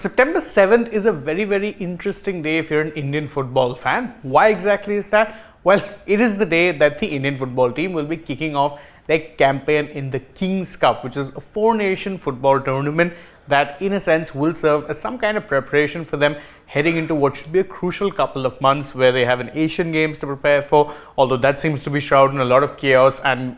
September 7th is a very interesting day if you're an Indian football fan. Why exactly is that? Well, it is the day that the Indian football team will be kicking off their campaign in the King's Cup, which is a four-nation football tournament that in a sense will serve as some kind of preparation for them heading into what should be a crucial couple of months where they have an Asian Games to prepare for, although that seems to be shrouded in a lot of chaos. And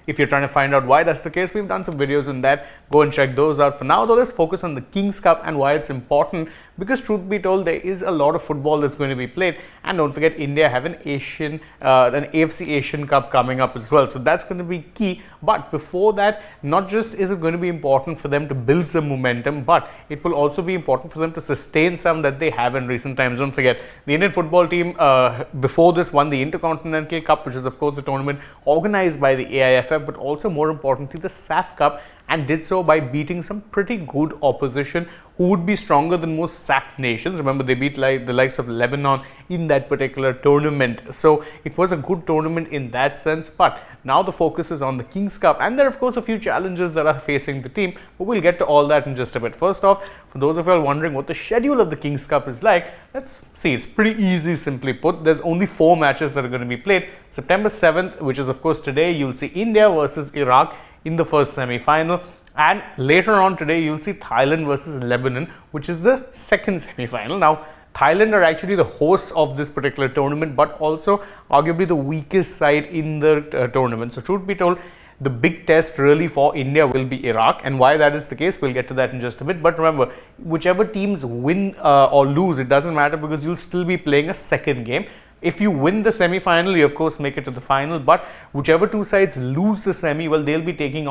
if you're trying to find out why that's the case, we've done some videos on that. Go and check those out. For now though, let's focus on the King's Cup and why it's important, because truth be told, there is a lot of football that's going to be played. And don't forget, India have an AFC Asian Cup coming up as well, so that's going to be key. But before that, not just is it going to be important for them to build some momentum, but it will also be important for them to sustain some that they have in recent times. Don't forget, the Indian football team before this won the Intercontinental Cup, which is of course the tournament organized by the AIFF, but also more importantly the SAF Cup, and did so by beating some pretty good opposition who would be stronger than most SAF nations. Remember, they beat the likes of Lebanon in that particular tournament. So it was a good tournament in that sense. But now the focus is on the King's Cup, and there are of course a few challenges that are facing the team, but we'll get to all that in just a bit. First off, for those of you all wondering what the schedule of the King's Cup is like, let's see. It's pretty easy, simply put. There's only 4 matches that are going to be played. September 7th, which is of course today, you'll see India versus Iraq in the first semi-final, and later on today you'll see Thailand versus Lebanon, which is the second semi-final. Now, Thailand are actually the hosts of this particular tournament, but also arguably the weakest side in the tournament. So truth be told, the big test really for India will be Iraq, and why that is the case, we'll get to that in just a bit. But remember, whichever teams win or lose, it doesn't matter, because you'll still be playing a second game. If you win the semi-final, you of course make it to the final, but whichever two sides lose the semi, well, they'll be taking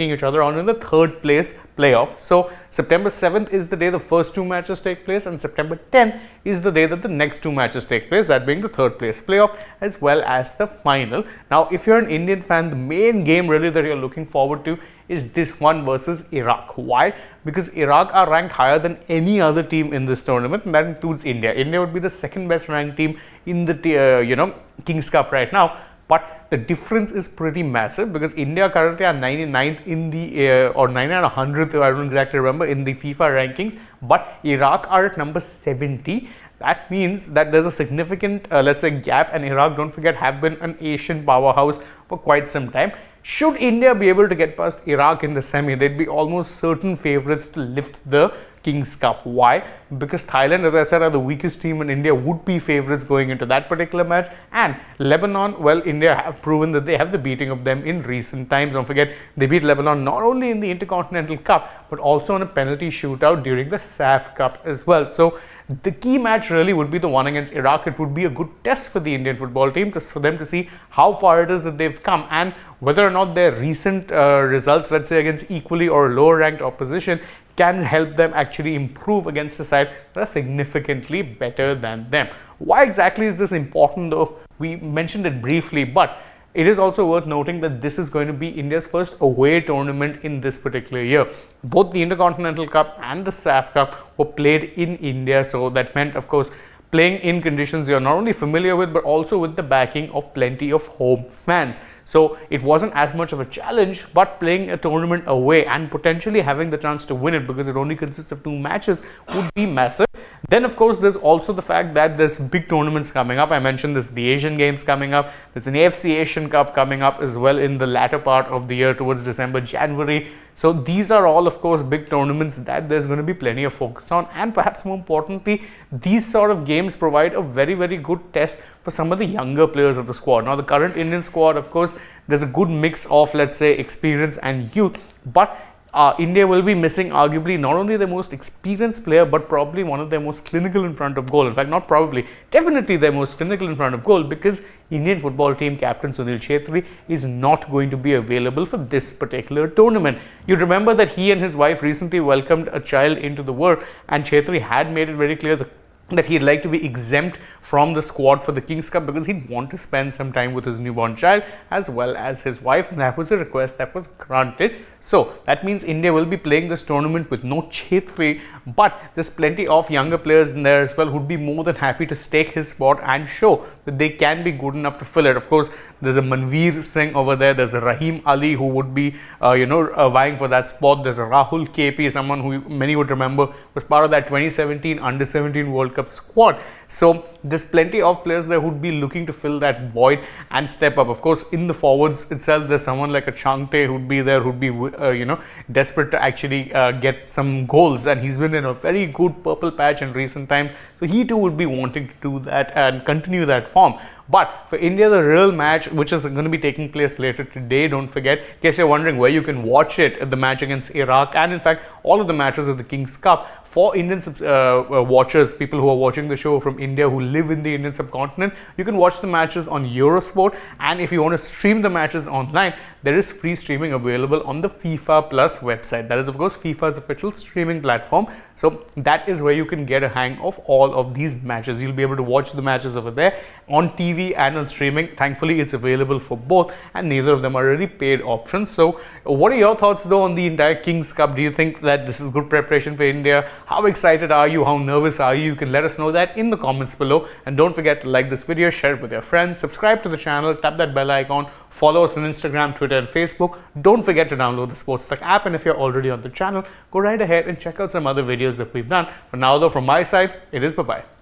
each other on in the third place playoff. So September 7th is the day the first 2 matches take place, and September 10th is the day that the next 2 matches take place, that being the third place playoff as well as the final. Now, if you're an Indian fan, the main game really that you're looking forward to is this one versus Iraq. Why? Because Iraq are ranked higher than any other team in this tournament, and that includes India. India would be the second best ranked team in the King's Cup right now. But the difference is pretty massive, because India currently are 99th in the or 99 or 100th, I don't exactly remember, in the FIFA rankings, but Iraq are at number 70. That means that there's a significant, let's say, gap, and Iraq, don't forget, have been an Asian powerhouse for quite some time. Should India be able to get past Iraq in the semi, they'd be almost certain favorites to lift the King's Cup. Why? Because Thailand, as I said, are the weakest team, and India would be favorites going into that particular match. And Lebanon, well, India have proven that they have the beating of them in recent times. Don't forget, they beat Lebanon not only in the Intercontinental Cup, but also in a penalty shootout during the SAF Cup as well. So the key match really would be the one against Iraq. It would be a good test for the Indian football team, for them to see how far it is that they've come, and whether or not their recent results, let's say against equally or lower ranked opposition, can help them actually improve against the side that are significantly better than them. Why exactly is this important though? We mentioned it briefly, but it is also worth noting that this is going to be India's first away tournament in this particular year. Both the Intercontinental Cup and the SAF Cup were played in India, so that meant, of course, playing in conditions you're not only familiar with, but also with the backing of plenty of home fans. So it wasn't as much of a challenge, but playing a tournament away and potentially having the chance to win it, because it only consists of 2 matches, would be massive. Then of course there's also the fact that there's big tournaments coming up. I mentioned this, the Asian Games coming up. There's an AFC Asian Cup coming up as well in the latter part of the year, towards December, January. So these are all of course big tournaments that there's going to be plenty of focus on, and perhaps more importantly, these sort of games provide a very good test for some of the younger players of the squad. Now, the current Indian squad, of course, there's a good mix of, let's say, experience and youth, but India will be missing arguably not only their most experienced player, but probably one of their most clinical in front of goal. In fact, not probably, definitely their most clinical in front of goal, because Indian football team captain Sunil Chhetri is not going to be available for this particular tournament. You remember that he and his wife recently welcomed a child into the world, and Chhetri had made it very clear that he'd like to be exempt from the squad for the King's Cup, because he'd want to spend some time with his newborn child as well as his wife, and that was a request that was granted. So that means India will be playing this tournament with no Chhetri, but there's plenty of younger players in there as well who'd be more than happy to stake his spot and show that they can be good enough to fill it. Of course, There's a Manveer Singh over there. There's a Rahim Ali who would be, vying for that spot. There's a Rahul KP, someone who many would remember was part of that 2017 Under-17 World Cup squad. So there's plenty of players there who'd be looking to fill that void and step up. Of course, in the forwards itself, there's someone like a Changte who'd be there, who'd be desperate to actually get some goals, and he's been in a very good purple patch in recent times. So he too would be wanting to do that and continue that form. But for India, the real match, which is going to be taking place later today, don't forget, in case you're wondering where you can watch it, the match against Iraq, and in fact all of the matches of the King's Cup. For Indian watchers, people who are watching the show from India who live in the Indian subcontinent, you can watch the matches on Eurosport, and if you want to stream the matches online, there is free streaming available on the FIFA Plus website. That is, of course, FIFA's official streaming platform. So that is where you can get a hang of all of these matches. You'll be able to watch the matches over there on TV and on streaming. Thankfully, it's available for both, and neither of them are really paid options. So what are your thoughts though on the entire King's Cup? Do you think that this is good preparation for India? How excited are you? How nervous are you? You can let us know that in the comments below. And don't forget to like this video, share it with your friends, subscribe to the channel, tap that bell icon, follow us on Instagram, Twitter and Facebook. Don't forget to download the AajTak app, and if you're already on the channel, go right ahead and check out some other videos that we've done. For now though, from my side, it is bye-bye.